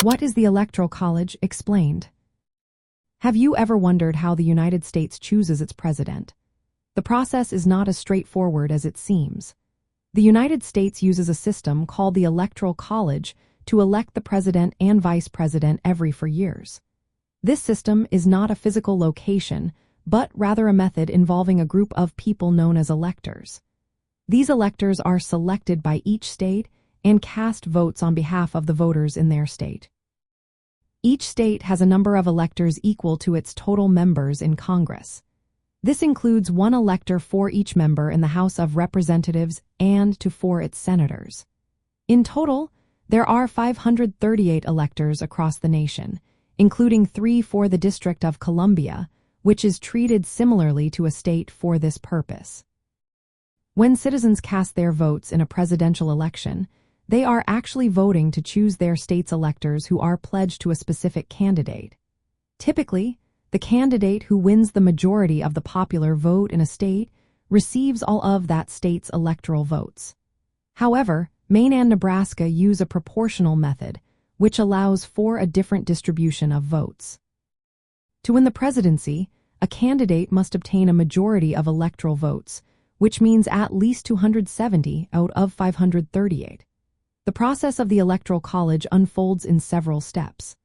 What is the Electoral College? Explained. Have you ever wondered how the United States chooses its president? The process is not as straightforward as it seems. The United States uses a system called the Electoral College to elect the president and vice president every 4 years. This system is not a physical location, but rather a method involving a group of people known as electors. These electors are selected by each state and cast votes on behalf of the voters in their state. Each state has a number of electors equal to its total members in Congress. This includes 1 elector for each member in the House of Representatives and 2 for its senators. In total, there are 538 electors across the nation, including 3 for the District of Columbia, which is treated similarly to a state for this purpose. When citizens cast their votes in a presidential election, they are actually voting to choose their state's electors who are pledged to a specific candidate. Typically, the candidate who wins the majority of the popular vote in a state receives all of that state's electoral votes. However, Maine and Nebraska use a proportional method, which allows for a different distribution of votes. To win the presidency, a candidate must obtain a majority of electoral votes, which means at least 270 out of 538. The process of the Electoral College unfolds in several steps.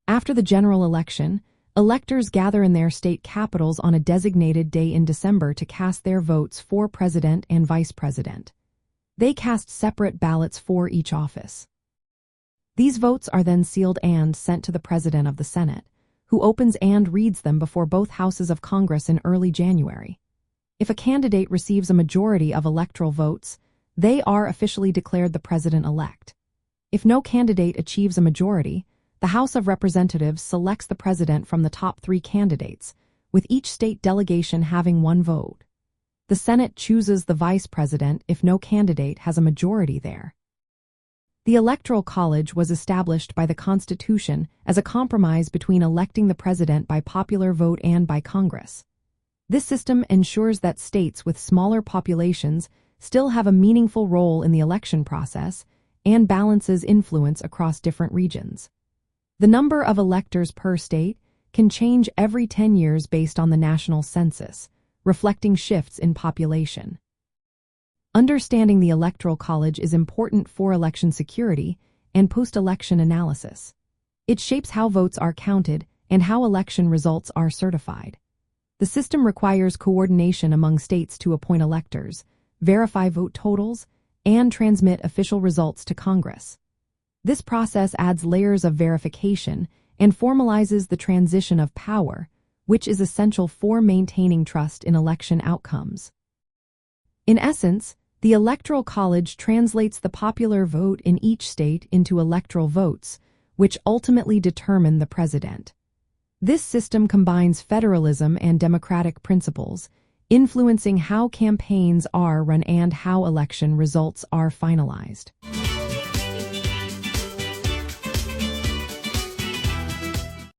After the general election, electors gather in their state capitals on a designated day in December to cast their votes for president and vice president. They cast separate ballots for each office. These votes are then sealed and sent to the President of the Senate, who opens and reads them before both houses of Congress in early January. If a candidate receives a majority of electoral votes, they are officially declared the president-elect. If no candidate achieves a majority, the House of Representatives selects the president from the top 3 candidates, with each state delegation having 1 vote. The Senate chooses the vice president if no candidate has a majority there. The Electoral College was established by the Constitution as a compromise between electing the president by popular vote and by Congress. This system ensures that states with smaller populations still have a meaningful role in the election process and balances influence across different regions. The number of electors per state can change every 10 years based on the national census, reflecting shifts in population. Understanding the Electoral College is important for election security and post-election analysis. It shapes how votes are counted and how election results are certified. The system requires coordination among states to appoint electors, verify vote totals, and transmit official results to Congress. This process adds layers of verification and formalizes the transition of power, which is essential for maintaining trust in election outcomes. In essence, the Electoral College translates the popular vote in each state into electoral votes, which ultimately determine the president. This system combines federalism and democratic principles, influencing how campaigns are run and how election results are finalized.